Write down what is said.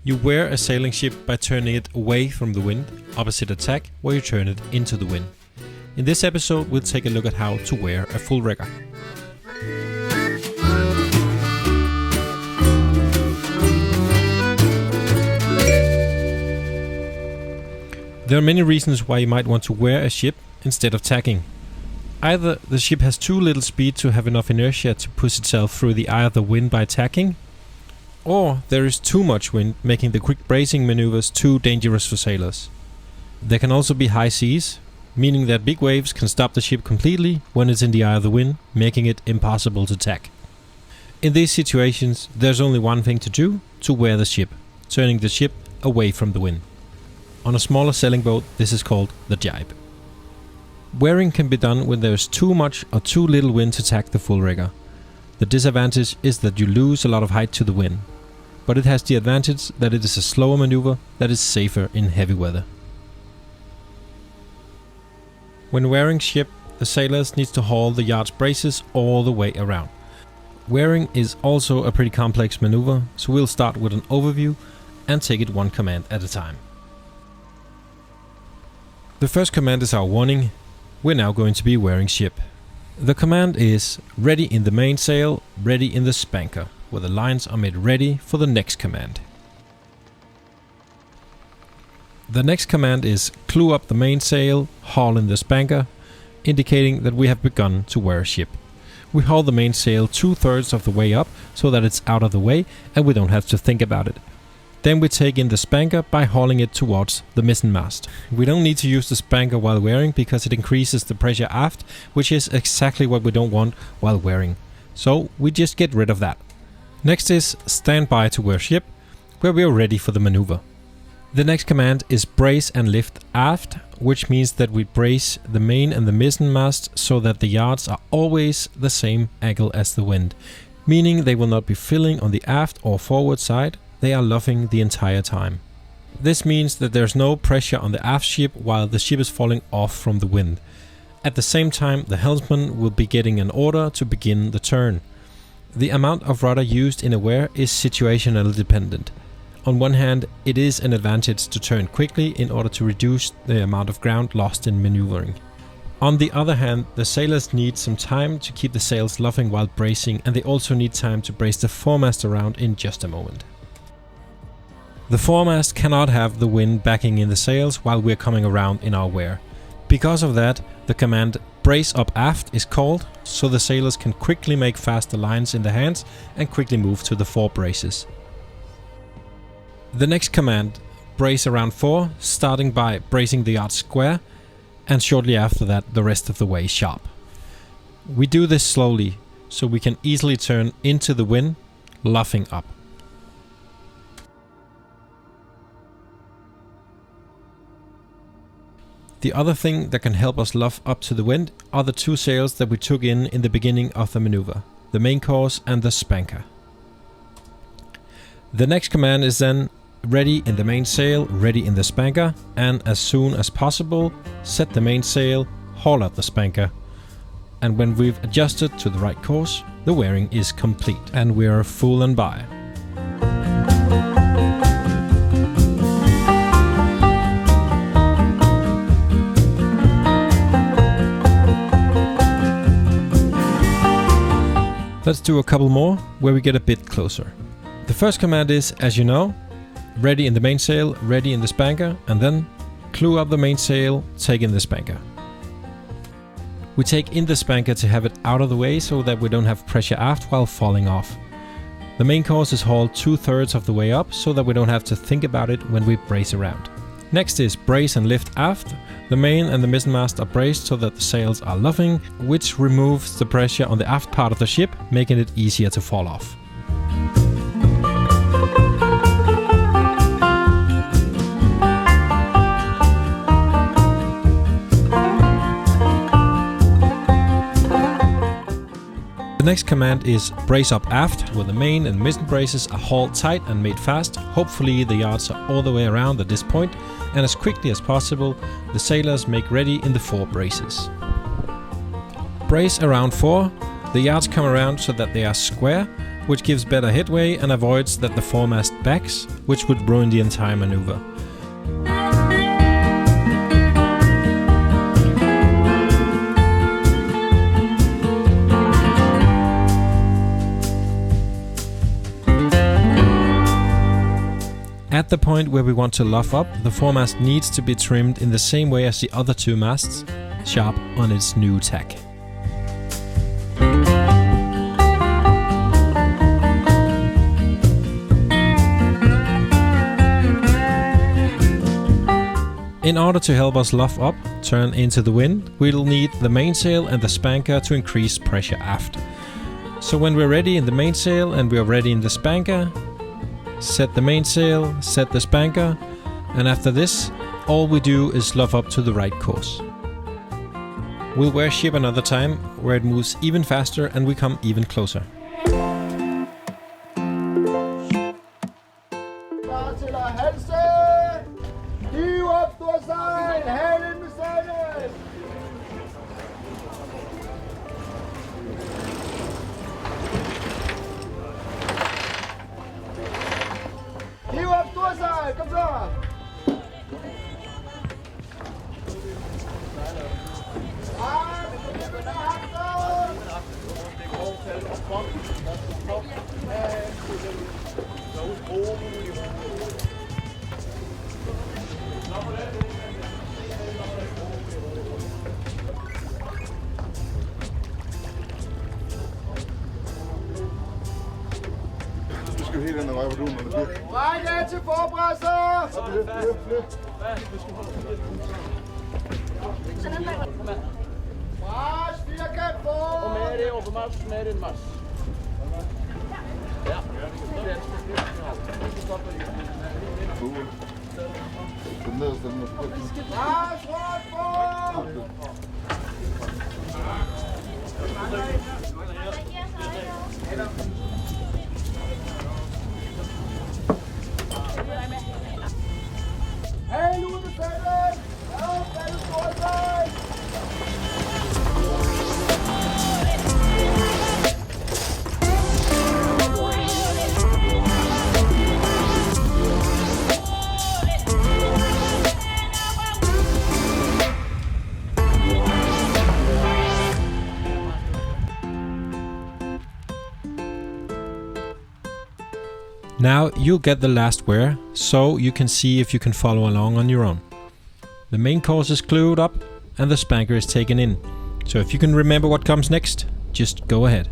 You wear a sailing ship by turning it away from the wind, opposite attack, where you turn it into the wind. In this episode, we'll take a look at how to wear a Fullrigger. There are many reasons why you might want to wear a ship instead of tacking. Either the ship has too little speed to have enough inertia to push itself through the eye of the wind by tacking, or there is too much wind, making the quick bracing maneuvers too dangerous for sailors. There can also be high seas, meaning that big waves can stop the ship completely when it's in the eye of the wind, making it impossible to tack. In these situations, there's only one thing to do: to wear the ship, turning the ship away from the wind. On a smaller sailing boat, this is called the jibe. Wearing can be done when there is too much or too little wind to tack the Fullrigger. The disadvantage is that you lose a lot of height to the wind, but it has the advantage that it is a slower maneuver that is safer in heavy weather. When wearing ship, the sailors need to haul the yard's braces all the way around. Wearing is also a pretty complex maneuver, so we'll start with an overview and take it one command at a time. The first command is our warning. We're now going to be wearing ship. The command is ready in the mainsail, ready in the spanker, where the lines are made ready for the next command. The next command is clew up the mainsail, haul in the spanker, indicating that we have begun to wear a ship. We haul the mainsail 2/3 of the way up so that it's out of the way and we don't have to think about it. Then we take in the spanker by hauling it towards the mizzenmast. We don't need to use the spanker while wearing because it increases the pressure aft, which is exactly what we don't want while wearing. So we just get rid of that. Next is stand by to wear ship, where we are ready for the maneuver. The next command is brace and lift aft, which means that we brace the main and the mizzenmast so that the yards are always the same angle as the wind, meaning they will not be filling on the aft or forward side. They are luffing the entire time. This means that there's no pressure on the aft ship while the ship is falling off from the wind. At the same time, the helmsman will be getting an order to begin the turn. The amount of rudder used in a wear is situational dependent. On one hand, it is an advantage to turn quickly in order to reduce the amount of ground lost in maneuvering. On the other hand, the sailors need some time to keep the sails luffing while bracing, and they also need time to brace the foremast around in just a moment. The foremast cannot have the wind backing in the sails while we're coming around in our wear. Because of that, the command brace up aft is called, so the sailors can quickly make fast the lines in the hands and quickly move to the fore braces. The next command, brace around fore, starting by bracing the yard square, and shortly after that the rest of the way sharp. We do this slowly, so we can easily turn into the wind, luffing up. The other thing that can help us luff up to the wind are the two sails that we took in the beginning of the maneuver, the main course and the spanker. The next command is then ready in the mainsail, ready in the spanker, and as soon as possible, set the mainsail, haul out the spanker. And when we've adjusted to the right course, the wearing is complete and we are full and by. Let's do a couple more where we get a bit closer. The first command is, as you know, ready in the mainsail, ready in the spanker, and then clew up the mainsail, take in the spanker. We take in the spanker to have it out of the way so that we don't have pressure aft while falling off. The main course is hauled 2/3 of the way up so that we don't have to think about it when we brace around. Next is brace and lift aft. The main and the mizzenmast are braced so that the sails are luffing, which removes the pressure on the aft part of the ship, making it easier to fall off. The next command is brace up aft, where the main and mizzen braces are hauled tight and made fast. Hopefully the yards are all the way around at this point, and as quickly as possible the sailors make ready in the fore braces. Brace around fore, the yards come around so that they are square, which gives better headway and avoids that the foremast backs, which would ruin the entire maneuver. At the point where we want to luff up, the foremast needs to be trimmed in the same way as the other two masts, sharp on its new tack. In order to help us luff up, turn into the wind, we'll need the mainsail and the spanker to increase pressure aft. So when we're ready in the mainsail and we're ready in the spanker, set the mainsail, set the spanker, and after this, all we do is luff up to the right course. We'll wear ship another time, where it moves even faster and we come even closer. Kom så! Du skal helt ind og røve på duen, når det bliver. Række til forpresser! Marsch, firkant på! Og med det over marsch, med det marsch. Ja. Den nederste, den er Marsch, rundt på! Hey, nu er det fældet! Ja, fældet står sig! Now you'll get the last wear, so you can see if you can follow along on your own. The main course is glued up and the spanker is taken in, so if you can remember what comes next, just go ahead.